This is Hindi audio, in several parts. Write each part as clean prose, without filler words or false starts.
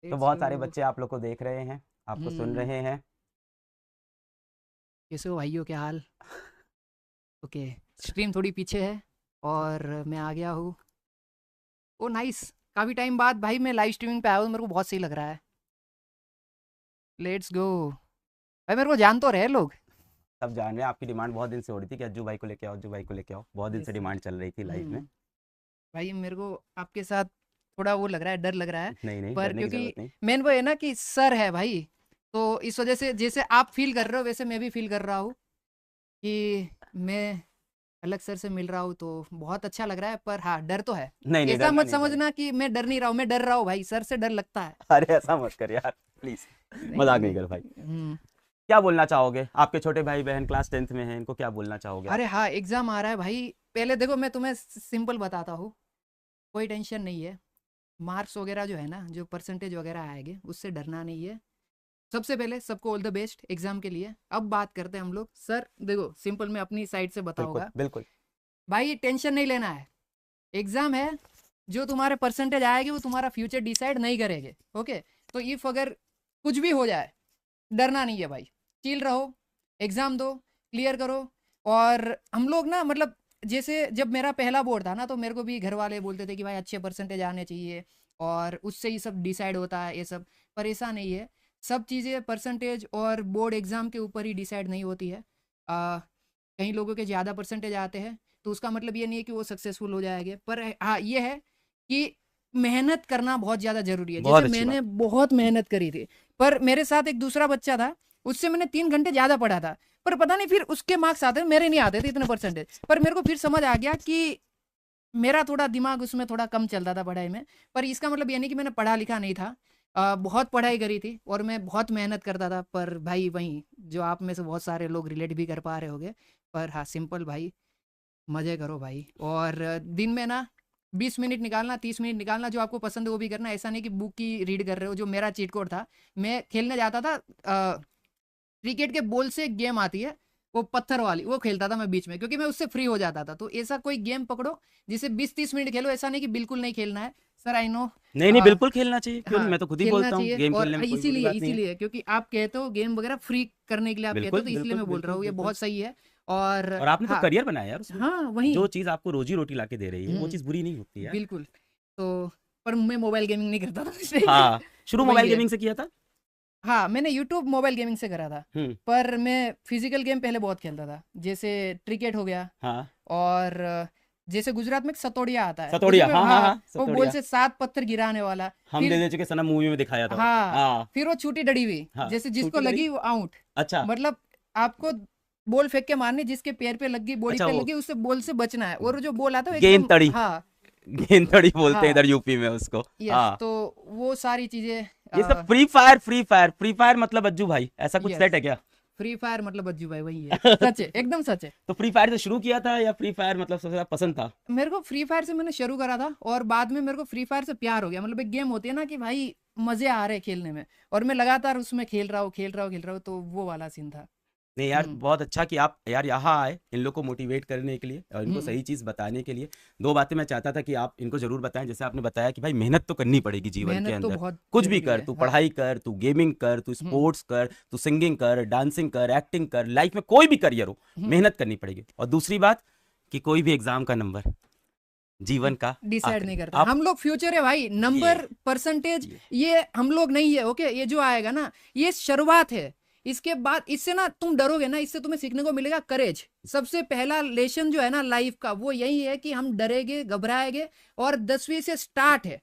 तो लेट्स बहुत गो। सारे बच्चे आप लोग को देख रहे हैं, आपको सुन हम्म। रहे हैं। कैसे हो भाइयों, क्या हाल? ओके। स्ट्रीम थोड़ी पीछे है और मैं आ गया हूँ। ओ नाइस। काफ़ी टाइम बाद भाई मैं लाइव स्ट्रीमिंग पे आया हूँ, मेरे को बहुत सही लग रहा है। Let's go. भाई मेरे को जान तो रहे लोग। सब जान रहे हैं, आपकी डिमांड बहुत दिन से हो रही थी कि अज्जू भाई को लेके आओ, अज्जू भाई को लेके आओ, बहुत दिन यस से सर। डिमांड चल रही थी लाइव में। हम्म। भाई मेरे को आपके साथ थोड़ा वो लग रहा है, डर लग रहा है। नहीं नहीं, पर डरने की क्योंकि जरूरत नहीं। मेन वो है ना कि सर है भाई, तो इस वजह से जैसे आप फील कर रहे हो वैसे मैं भी फील कर रहा हूँ कि मैं अलग सर से मिल रहा हूँ, तो बहुत अच्छा लग रहा है। पर हाँ, डर तो है। नहीं नहीं, ऐसा डरना मत नहीं भाई। समझना कि मैं डर नहीं रहा हूँ, मैं डर रहा हूँ भाई, सर से डर लगता है। अरे ऐसा मत कर यार, प्लीज। नहीं नहीं मजाक नहीं नहीं। कर भाई। हम्म। क्या बोलना चाहोगे, आपके छोटे भाई बहन क्लास 10th में हैं, इनको क्या बोलना चाहोगे आप? अरे हाँ, एग्जाम आ रहा है भाई। पहले देखो मैं तुम्हें सिंपल बताता हूँ। कोई टेंशन नहीं है। मार्क्स वगैरह जो है ना, जो परसेंटेज वगैरह आएंगे उससे डरना नहीं है। सबसे पहले सबको ऑल द बेस्ट एग्जाम के लिए। अब बात करते हैं हम लोग। सर देखो, सिंपल मैं अपनी साइड से बिल्कुल बताऊंगा। बिल्कुल। भाई टेंशन नहीं लेना है। एग्जाम है। जो तुम्हारे परसेंटेज आएगी वो तुम्हारा फ्यूचर डिसाइड नहीं करेंगे। ओके। तो इफ अगर कुछ भी हो जाए, डरना नहीं है भाई। चिल रहो। एग्जाम दो। क्लियर करो। और हम लोग ना मतलब, जैसे जब मेरा पहला बोर्ड था ना, तो मेरे को भी घर वाले बोलते थे कि भाई अच्छे परसेंटेज आने चाहिए और उससे ही सब डिसाइड होता है ये सब। पर ऐसा नहीं है। सब चीज़ें परसेंटेज और बोर्ड एग्ज़ाम के ऊपर ही डिसाइड नहीं होती है। कई लोगों के ज़्यादा परसेंटेज आते हैं, तो उसका मतलब ये नहीं है कि वो सक्सेसफुल हो जाएंगे। पर हाँ ये है कि मेहनत करना बहुत ज़्यादा ज़रूरी है। बहुत जैसे अच्छी बात। मैंने बहुत मेहनत करी थी। पर मेरे साथ एक दूसरा बच्चा था, उससे मैंने 3 घंटे ज़्यादा पढ़ा था। पर पता नहीं फिर उसके मार्क्स आते मेरे नहीं आते थे इतने परसेंटेज। पर मेरे को फिर समझ आ गया कि मेरा थोड़ा दिमाग उसमें थोड़ा कम चलता था पढ़ाई में। पर इसका मतलब ये नहीं कि मैंने पढ़ा लिखा नहीं था। बहुत पढ़ाई करी थी और मैं बहुत मेहनत करता था। पर भाई वहीं, जो आप में से बहुत सारे लोग रिलेट भी कर पा रहे होंगे। पर हाँ सिंपल भाई, मज़े करो भाई। और दिन में ना 20 मिनट निकालना, 30 मिनट निकालना, जो आपको पसंद है वो भी करना। ऐसा नहीं कि बुक की रीड कर रहे हो। जो मेरा चीट कोड था, मैं खेलने जाता था। क्रिकेट के बॉल से एक गेम आती है, वो पत्थर वाली, वो खेलता था मैं बीच में, क्योंकि मैं उससे फ्री हो जाता था। तो ऐसा कोई गेम पकड़ो जिसे 20-30 मिनट खेलो। ऐसा नहीं कि बिल्कुल नहीं खेलना है। Sir I know. नहीं नहीं, बिल्कुल खेलना चाहिए, क्यों नहीं, हाँ, मैं तो खुद ही खेलना बोलता हूँ चाहिए। गेम और खेलने में कोई बुरी इसीलिए बात नहीं है। इसीलिए क्योंकि आप कहते हो गेम वगैरह फ्री करने के लिए आप कहते हो, बिल्कुल तो इसलिए बिल्कुल मैं बोल रहा बिल्कुल हूँ ये बिल्कुल। बहुत सही है। और और आपने तो हाँ। करियर बनाया यार उसमें। हाँ वही। जो चीज़ आपको रोजी रोटी ला के दे रही है वो चीज़ बुरी नहीं होती यार। बिल्कुल। तो पर मैं मोबाइल गेमिंग नहीं करता था इस टाइम पे। हाँ, शुरू वही मोबाइल है। गेमिंग से किया था। हाँ, मैंने यूट्यूब मोबाइल गेमिंग से करा था। हम्म। पर मैं फिजिकल गेम पहले बहुत खेलता था, जैसे क्रिकेट हो गया। हाँ, और जैसे गुजरात में एक सतोड़िया आता है, सतोड़िया, उसमें हाँ हाँ हाँ, हाँ, वो बॉल सतोड़िया। से 7 पत्थर गिराने वाला। हम दे फिर दे चुके सनम मूवी में दिखाया था। हाँ, हाँ फिर वो छूटी डड़ी हुई, हाँ, जैसे जिसको छोटी लड़ी। लगी वो आउट। अच्छा मतलब आपको बॉल फेंक के मारनी, जिसके पैर पे लगी, बॉडी अच्छा, पे वो लगी, उससे बॉल से बचना है। और जो बॉल आता है वो गेंद एकदम तड़ी, हाँ। गेंद तड़ी बोलते हैं हाँ। इधर यूपी में उसको। यस, हाँ, तो वो सारी चीजें। ये सब free fire, free fire, free fire मतलब अज्जू भाई ऐसा कुछ यस, सेट है क्या? फ्री फायर मतलब अज्जू भाई वही है। सच है, एकदम सच है। तो फ्री फायर से शुरू किया था या फ्री फायर मतलब सबसे ज्यादा पसंद था? मेरे को फ्री फायर से मैंने शुरू करा था और बाद में मेरे को फ्री फायर से प्यार हो गया। मतलब एक गेम होती है ना कि भाई मजे आ रहे हैं खेलने में, और मैं लगातार उसमें खेल रहा हूँ खेल रहा हूँ खेल रहा हूँ, तो वो वाला सीन था। नहीं यार, हम्म। बहुत अच्छा कि आप यार यहाँ आए इन लोग को मोटिवेट करने के लिए और इनको हम्म। सही चीज़ बताने के लिए। दो बातें मैं चाहता था कि आप इनको जरूर बताएं। जैसे आपने बताया कि भाई मेहनत तो करनी पड़ेगी जीवन के मेहनत तो अंदर। बहुत कुछ भी जरूरी कर, है, तू हाँ। पढ़ाई कर, तू गेमिंग कर, तू हम्म। स्पोर्ट्स कर, तू सिंगिंग कर, डांसिंग कर, एक्टिंग कर, लाइफ में कोई भी करियर हो, हम्म। मेहनत करनी पड़ेगी। और दूसरी बात कि कोई भी एग्जाम का नंबर जीवन का डिसाइड आखिरी नहीं करता, आप हम लोग फ्यूचर है भाई, ये नंबर परसेंटेज ये ये हम लोग नहीं है। ओके, ये जो आएगा ना, ये शुरुआत है। इसके बाद इससे ना तुम डरोगे ना, इससे तुम्हें सीखने को मिलेगा करेज। सबसे पहला लेसन जो है ना लाइफ का, वो यही है कि हम डरेंगे घबराएंगे। और 10वीं से स्टार्ट है।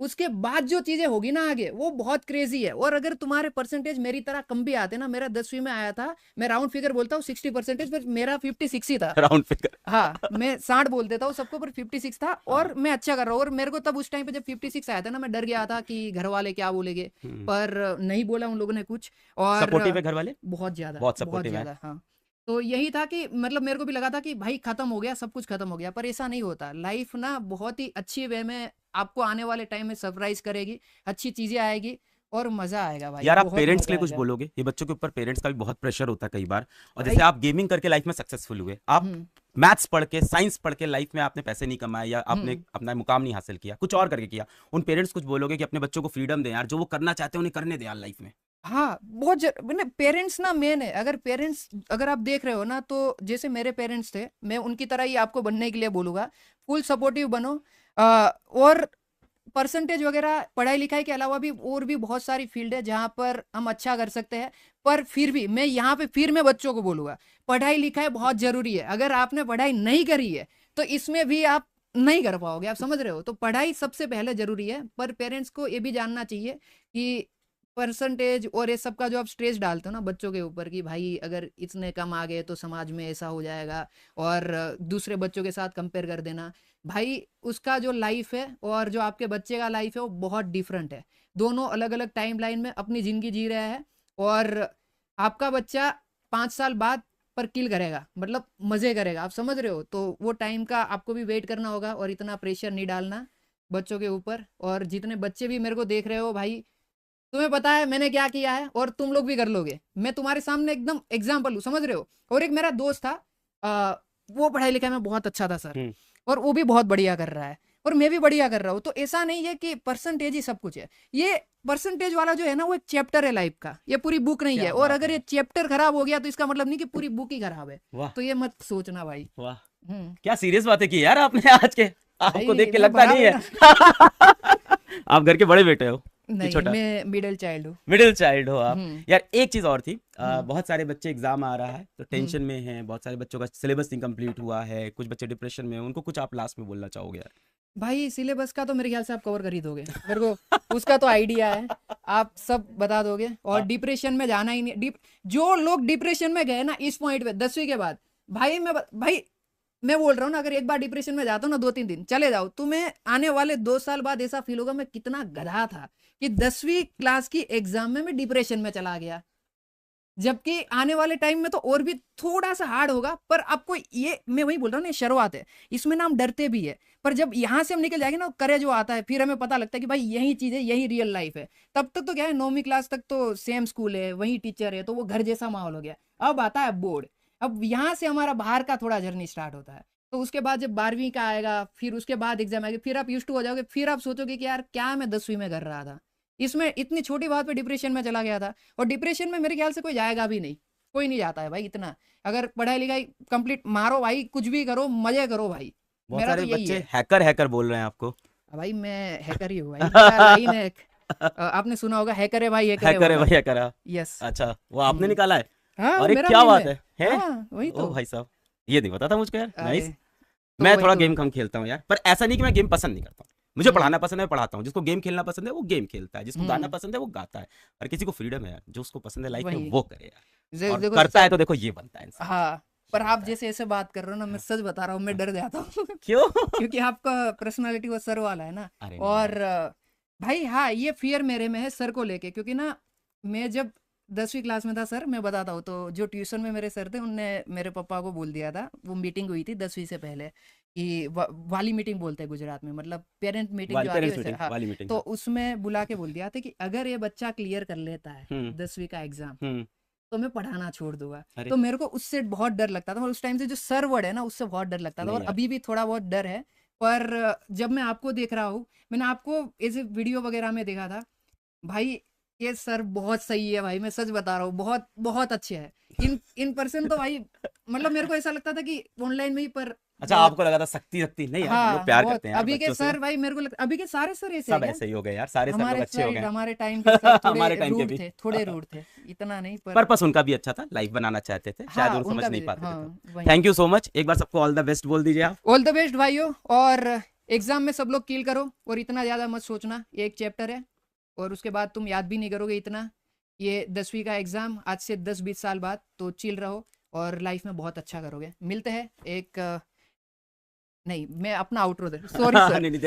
उसके बाद जो चीजें होगी ना आगे, वो बहुत क्रेजी है। और अगर तुम्हारे परसेंटेज मेरी तरह कम भी आते ना, मेरा 10वीं में आया था, मैं राउंड फिगर बोलता हूँ 60%, पर मेरा 56 ही था। Round figure. हाँ, मैं 60 बोल देता हूँ सबको, पर 56 था। हाँ। और मैं अच्छा कर रहा हूँ। और मेरे को तब उस टाइम पे जब 56 आया था ना, मैं डर गया था कि घर वाले क्या बोलेंगे। हम्म। पर नहीं बोला उन लोगों ने कुछ। और सपोर्टिव है घर वाले? बहुत ज़्यादा बहुत बहुत सपोर्टिव है। ज़्यादा, हाँ। तो यही था कि मतलब मेरे को भी लगा था कि भाई खत्म हो गया, सब कुछ खत्म हो गया। पर ऐसा नहीं होता। लाइफ ना बहुत ही अच्छी वे में आपको आने वाले टाइम में सरप्राइज करेगी। अच्छी चीज़ें आएगी और मज़ा आएगा भाई, यार आप बहुत पेरेंट्स के मज़ा लिए कुछ आएगा बोलोगे? ये बच्चों के ऊपर पेरेंट्स का भी बहुत प्रेशर होता है कई बार। और जैसे भाई। आप गेमिंग करके लाइफ में सक्सेसफुल हुए, आप हम्म। मैथ्स पढ़ के, साइंस पढ़ के लाइफ में आपने पैसे नहीं कमाए या आपने अपना मुकाम नहीं हासिल किया, कुछ और करके किया, उन पेरेंट्स कुछ बोलोगे कि अपने बच्चों को फ्रीडम दें यार, जो वो करना चाहते हैं उन्हें करने दें यार लाइफ में? हाँ, पेरेंट्स ना मेन है। अगर आप देख रहे हो ना, तो जैसे मेरे पेरेंट्स थे, मैं उनकी तरह ही आपको बनने के लिए बोलूँगा। फुल सपोर्टिव बनो। और परसेंटेज वगैरह, पढ़ाई लिखाई के अलावा भी और भी बहुत सारी फील्ड है जहाँ पर हम अच्छा कर सकते हैं। पर फिर भी मैं यहाँ पे मैं बच्चों को बोलूँगा, पढ़ाई लिखाई बहुत ज़रूरी है। अगर आपने पढ़ाई नहीं करी है तो इसमें भी आप नहीं कर पाओगे, आप समझ रहे हो? तो पढ़ाई सबसे पहले ज़रूरी है। पर पेरेंट्स को ये भी जानना चाहिए कि परसेंटेज और ये सब का जो आप स्ट्रेस डालते हो ना बच्चों के ऊपर, कि भाई अगर इतने कम आ गए तो समाज में ऐसा हो जाएगा, और दूसरे बच्चों के साथ कंपेयर कर देना, भाई उसका जो लाइफ है और जो आपके बच्चे का लाइफ है वो बहुत डिफरेंट है। दोनों अलग अलग टाइम लाइन में अपनी ज़िंदगी जी रहे हैं। और आपका बच्चा 5 साल बाद पर किल करेगा, मतलब मज़े करेगा, आप समझ रहे हो? तो वो टाइम का आपको भी वेट करना होगा, और इतना प्रेशर नहीं डालना बच्चों के ऊपर। और जितने बच्चे भी मेरे को देख रहे हो भाई, तुम्हें पता है मैंने क्या किया है और तुम लोग भी कर लोगे। मैं तुम्हारे सामने एकदम एग्जाम्पल हूँ, समझ रहे हो? और एक मेरा दोस्त था, वो पढ़ाई लिखाई में बहुत अच्छा था सर, और वो भी बहुत बढ़िया कर रहा है, और मैं भी बढ़िया कर रहा हूँ। तो ऐसा नहीं है कि परसेंटेज ही सब कुछ है। ये परसेंटेज वाला जो है ना, वो एक चैप्टर है लाइफ का, ये पूरी बुक नहीं है। और अगर ये चैप्टर खराब हो गया तो इसका मतलब नहीं कि पूरी बुक ही खराब है। तो ये मत सोचना भाई। वाह, क्या सीरियस बातें की यार आपने आज के। आपको देख के मैं लगता बड़ा नहीं है आप घर के बड़े बेटे हो? नहीं, छोटा? मैं मिडिल चाइल्ड हूँ। मिडिल चाइल्ड हो आप। यार एक चीज और थी, बहुत सारे बच्चे एग्जाम आ रहा है तो टेंशन में हैं, बहुत सारे बच्चों का सिलेबस इनकम्प्लीट हुआ है, कुछ बच्चे डिप्रेशन में हैं, उनको कुछ आप लास्ट में बोलना चाहोगे यार? भाई सिलेबस का तो मेरे ख्याल से आप कवर कर ही दोगे, मेरे को उसका तो आइडिया है, आप सब बता दोगे। और डिप्रेशन में जाना ही नहीं। जो लोग डिप्रेशन में गए ना इस पॉइंट पे 10वीं के बाद, भाई मैं बोल रहा हूँ ना, अगर एक बार डिप्रेशन में जाता हूँ ना 2-3 दिन चले जाओ, तुम्हें आने वाले 2 साल बाद ऐसा फील होगा मैं कितना गधा था कि 10वीं क्लास की एग्जाम में मैं डिप्रेशन में चला गया। जबकि आने वाले टाइम में तो और भी थोड़ा सा हार्ड होगा। पर आपको ये, मैं वही बोल रहा हूँ ना, शुरुआत है, इसमें ना हम डरते भी है। पर जब यहाँ से हम निकल जाएंगे ना, करेज जो आता है, फिर हमें पता लगता है कि भाई यही चीज है, यही रियल लाइफ है। तब तक तो क्या है, 9वीं क्लास तक तो सेम स्कूल है, वही टीचर है, तो वो घर जैसा माहौल हो गया। अब आता है बोर्ड, अब यहाँ से हमारा बाहर का थोड़ा जर्नी स्टार्ट होता है। तो उसके बाद जब 12वीं का आएगा, फिर उसके बाद एग्जाम आएगा, फिर आप यूज्ड टू हो जाओगे, फिर आप सोचोगे कि यार क्या मैं 10वीं में कर रहा था, इसमें इतनी छोटी बात पे डिप्रेशन में चला गया था। और डिप्रेशन में मेरे ख्याल से कोई जाएगा भी नहीं, कोई नहीं जाता है भाई इतना। अगर पढ़ाई लिखाई कंप्लीट मारो भाई, कुछ भी करो, मजे करो भाई। बहुत मेरा सारे तो यही बच्चे है। हैकर बोल रहे हैं आपको। भाई मैं हैकर ही हूँ भाई, मेरा लाइन है। आपने सुना होगा, हैकर है भाई, हैकर है भाई, हैकर है। यस। अच्छा, वो आपने निकाला है? हाँ, अरे मेरा क्या नेम बात है। है? हाँ, वही ओ तो। भाई साहब, ये नहीं पता था मुझको यार। नाइस। अरे तो मैं वही थोड़ा तो। गेम कम खेलता हूँ यार, पर ऐसा नहीं कि मैं गेम पसंद नहीं करता हूँ। मुझे पढ़ाना पसंद है, मैं पढ़ाता हूँ। जिसको गेम खेलना पसंद है वो गेम खेलता है, जिसको गाना पसंद है वो गाता है। और किसी को फ्रीडम है यार, जो उसको पसंद है लाइफ में वही। वो करे यार, और देखो करता है तो देखो ये बनता है इंसान। हाँ, पर आप जैसे ऐसे बात कर रहे हो ना, मैं सच बता रहा हूँ, मैं डर जाता हूँ। क्यों? क्योंकि आपका पर्सनालिटी वो सर वाला है ना। अरे और भाई हाँ, ये फियर मेरे में है सर को लेके, क्योंकि ना मैं जब 10वीं क्लास में था सर, मैं बताता हूँ, तो जो ट्यूशन में मेरे सर थे उनने मेरे पापा को बोल दिया था, वो मीटिंग हुई थी 10वीं से पहले, कि वाली मीटिंग बोलते हैं गुजरात में, मतलब पेरेंट मीटिंग जो आती है वैसे। हाँ, वाली मीटिंग। तो उसमें बुला के बोल दिया था कि अगर ये बच्चा क्लियर कर लेता है 10वीं का एग्जाम, तो मैं पढ़ाना छोड़ दूंगा। तो मेरे को उससे बहुत डर लगता था, और उस टाइम से जो सर वर्ड है ना, उससे बहुत डर लगता था, और अभी भी थोड़ा बहुत डर है। पर जब मैं आपको देख रहा हूँ, मैंने आपको ऐसे वीडियो वगैरह में देखा था भाई, ये सर बहुत सही है भाई, मैं सच बता रहा हूँ, बहुत बहुत अच्छे हैं। इन पर्सन तो भाई, मतलब मेरे को ऐसा लगता था कि ऑनलाइन में ही, पर अच्छा आपको लगा था सख्ती नहीं यार, हाँ, लोग प्यार बहुत। करते हैं यार अभी के बच्चों से। सर भाई, मेरे को लगता अभी के सारे सर ऐसे सब हैं ऐसे ही हो गए यार, सारे सर लोग हमारे अच्छे हो गए। हमारे टाइम के सर हमारे थोड़े टाइम के रूड भी थे, थोड़े रूड थे, इतना नहीं, पर पर्पस उनका भी अच्छा था, लाइफ बनाना चाहते थे, शायद हाँ, वो समझ उनका नहीं भी, पाते थे। हाँ, थैंक यू सो मच, एक बार सबको ऑल द बेस्ट बोल दीजिए आप। ऑल द बेस्ट भाइयों, और एग्जाम में सब लोग किल करो, और इतना ज्यादा मत सोचना, ये एक चैप्टर है, और उसके बाद तुम याद भी नहीं करोगे इतना। ये 10वीं का एग्जाम आज से 10-20 साल बाद, तो चिल रहो और लाइफ में बहुत अच्छा करोगे। मिलते हैं एक नहीं, मैं अपना आउटरो दे, सॉरी सर। नहीं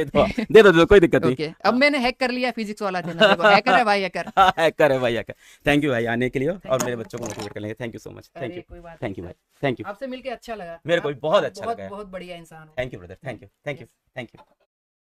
दे दो कोई दिक्कत नहीं। ओके, अब मैंने हैक कर लिया फिजिक्स वाला चैनल, देखो हैकर है भाई, हैकर। हैकर है भाई, हैकर। थैंक यू भाई आने के लिए, और मेरे बच्चों को मोटिवेट करने के लिए। Thank you so much. Thank अरे यू, कोई बात थैंक यू नहीं भाई, थैंक यू। आपसे मिलके अच्छा लगा, मेरे को भी बहुत अच्छा लगा। बहुत बढ़िया इंसान हो। Thank you brother, thank you, thank you, thank you.